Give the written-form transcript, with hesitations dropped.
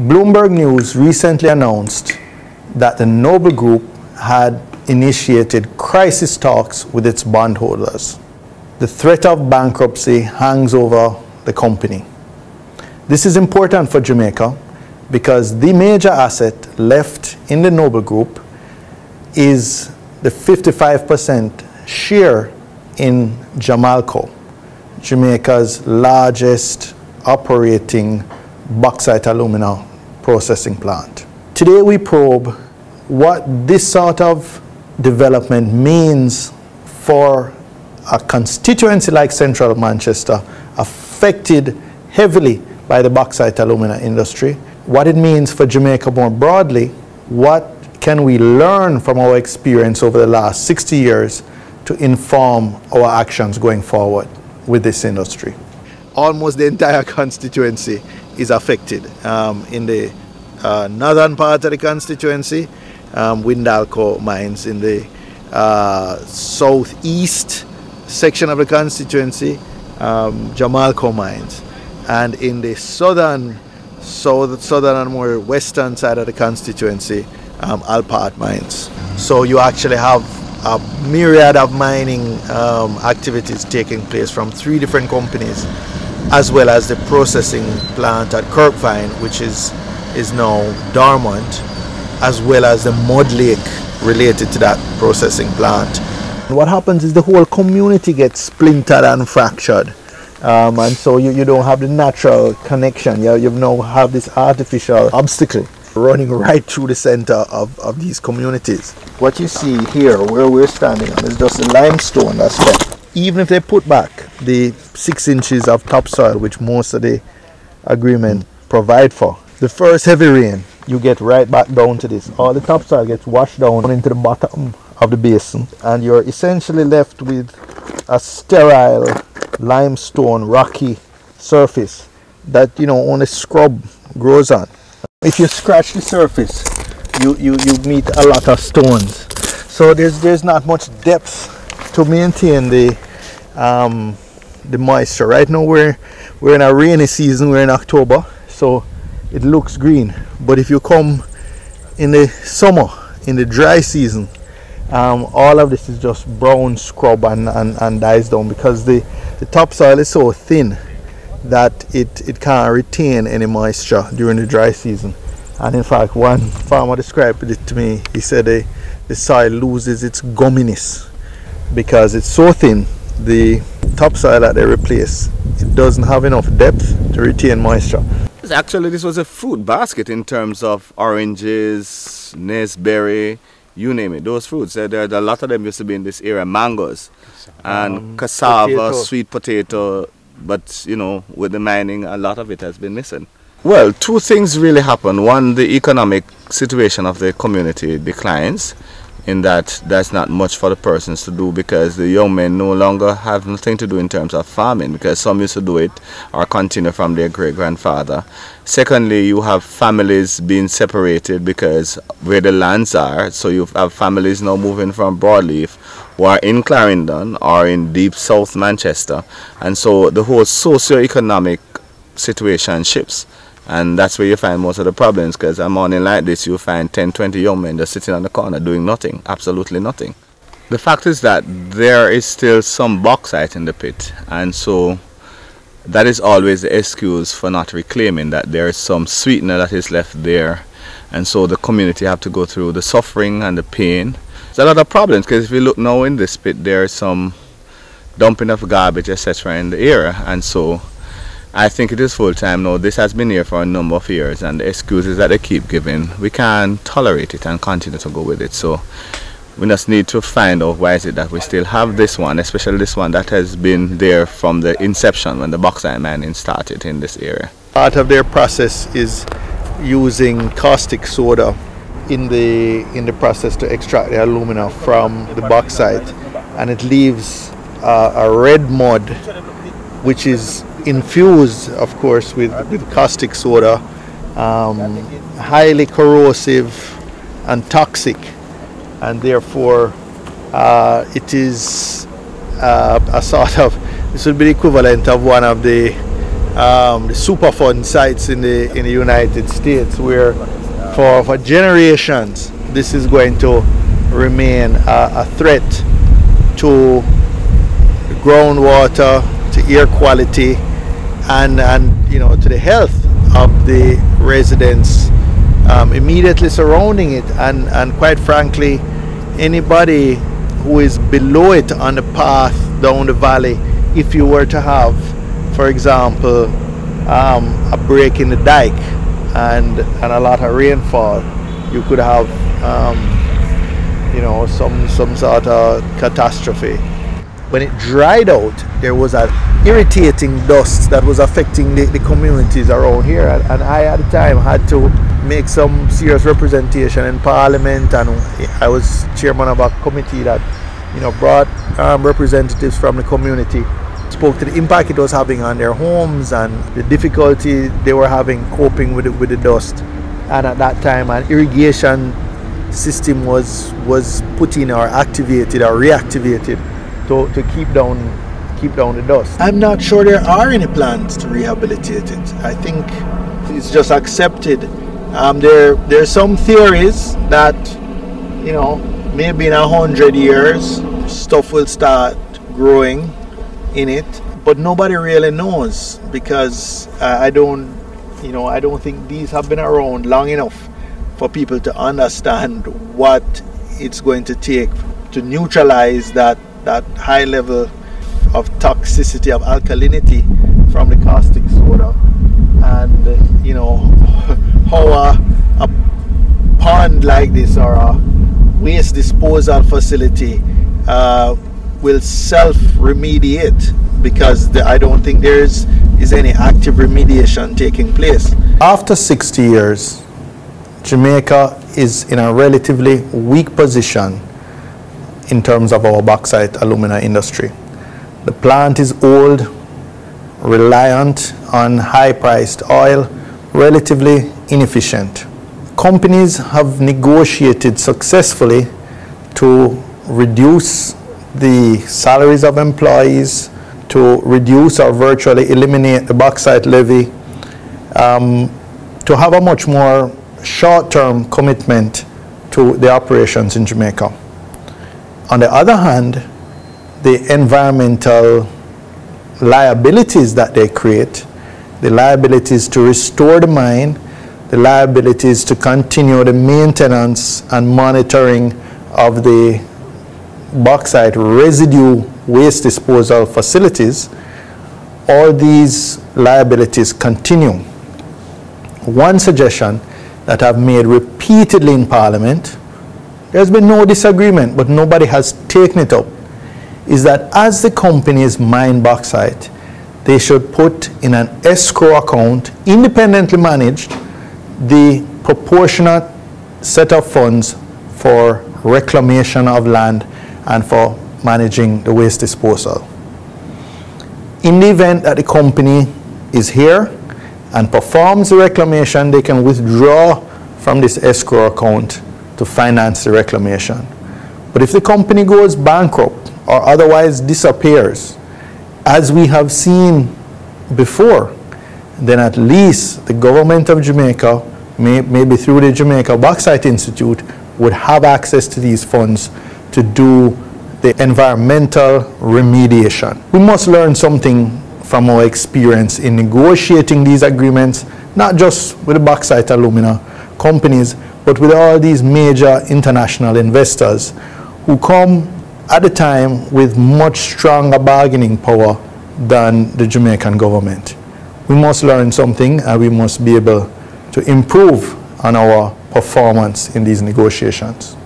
Bloomberg News recently announced that the Noble Group had initiated crisis talks with its bondholders. The threat of bankruptcy hangs over the company. This is important for Jamaica because the major asset left in the Noble Group is the 55% share in Jamalco, Jamaica's largest operating bauxite alumina processing plant. Today we probe what this sort of development means for a constituency like Central Manchester, affected heavily by the bauxite alumina industry, what it means for Jamaica more broadly, what can we learn from our experience over the last 60 years to inform our actions going forward with this industry. Almost the entire constituency is affected. In the northern part of the constituency, Windalco mines. In the southeast section of the constituency, Jamalco mines. And in the southern and more western side of the constituency, Alpart mines. So you actually have a myriad of mining activities taking place from 3 different companies, as well as the processing plant at Kirkvine, which is now dormant, as well as the mud lake related to that processing plant. What happens is the whole community gets splintered and fractured, and so you don't have the natural connection. You now have this artificial obstacle running right through the center of these communities. What you see here, where we're standing on, is just the limestone that's left. Even if they put back the 6 inches of topsoil, which most of the agreement provide for, the first heavy rain, you get right back down to this. All the topsoil gets washed down into the bottom of the basin, and you're essentially left with a sterile limestone rocky surface that only scrub grows on. If you scratch the surface, you meet a lot of stones. So there's not much depth to maintain the moisture. Right now we're in a rainy season. We're in October, so it looks green. But if you come in the summer, in the dry season, all of this is just brown scrub and dies down, because the topsoil is so thin that it can't retain any moisture during the dry season. And in fact, one farmer described it to me. He said the soil loses its gumminess because it's so thin. The topsoil that they replace, it doesn't have enough depth to retain moisture. Actually, this was a fruit basket in terms of oranges, naseberry, you name it, those fruits. There are a lot of them used to be in this area, mangoes and cassava, potato. Sweet potato. But with the mining, a lot of it has been missing. Well, 2 things really happen. One, the economic situation of the community declines, in that there's not much for the persons to do, because the young men no longer have nothing to do in terms of farming, because some used to do it or continue from their great-grandfather. Secondly, you have families being separated because where the lands are, so you have families now moving from Broadleaf who are in Clarendon or in deep South Manchester, and so the whole socio-economic situation shifts. And that's where you find most of the problems, because a morning like this you find 10-20 young men just sitting on the corner doing nothing, absolutely nothing. The fact is that there is still some bauxite in the pit, and so that is always the excuse for not reclaiming that there is some sweetener that is left there, and so the community have to go through the suffering and the pain. There's a lot of problems, because if you look now in this pit, there is some dumping of garbage, etc. in the area, and so I think it is full time now. This has been here for a number of years, and the excuses that they keep giving, we can't tolerate it and continue to go with it. So we just need to find out why is it that we still have this one, especially this one that has been there from the inception when the bauxite mining started in this area. Part of their process is using caustic soda in the process to extract the alumina from the bauxite, and it leaves a red mud which is infused, of course, with caustic soda, highly corrosive and toxic, and therefore it is a sort of, this would be the equivalent of one of the the Superfund sites in the United States, where for generations this is going to remain a threat to groundwater, to air quality, and to the health of the residents immediately surrounding it, and quite frankly, anybody who is below it on the path down the valley. If you were to have, for example, a break in the dike and a lot of rainfall, you could have some sort of catastrophe. When it dried out, there was an irritating dust that was affecting the communities around here, and I at the time had to make some serious representation in Parliament, and I was chairman of a committee that brought representatives from the community, spoke to the impact it was having on their homes and the difficulty they were having coping with the dust. And at that time, an irrigation system was put in or activated or reactivated to keep down the dust. I'm not sure there are any plans to rehabilitate it. I think it's just accepted. There's some theories that maybe in 100 years stuff will start growing in it, but nobody really knows, because I don't think these have been around long enough for people to understand what it's going to take to neutralize that high level of toxicity, of alkalinity from the caustic soda, and how a pond like this or a waste disposal facility will self-remediate, because I don't think there is any active remediation taking place. After 60 years, Jamaica is in a relatively weak position in terms of our bauxite alumina industry. The plant is old, reliant on high-priced oil, relatively inefficient. Companies have negotiated successfully to reduce the salaries of employees, to reduce or virtually eliminate the bauxite levy, to have a much more short-term commitment to the operations in Jamaica. On the other hand, the environmental liabilities that they create, the liabilities to restore the mine, the liabilities to continue the maintenance and monitoring of the bauxite residue waste disposal facilities, all these liabilities continue. One suggestion that I've made repeatedly in Parliament, there's been no disagreement, but nobody has taken it up, is that as the companies mine bauxite, they should put in an escrow account, independently managed, the proportionate set of funds for reclamation of land and for managing the waste disposal. In the event that the company is here and performs the reclamation, they can withdraw from this escrow account to finance the reclamation. But if the company goes bankrupt or otherwise disappears, as we have seen before, then at least the government of Jamaica, maybe through the Jamaica Bauxite Institute, would have access to these funds to do the environmental remediation. We must learn something from our experience in negotiating these agreements, not just with the bauxite alumina companies, but with all these major international investors who come at a time with much stronger bargaining power than the Jamaican government. We must learn something, and we must be able to improve on our performance in these negotiations.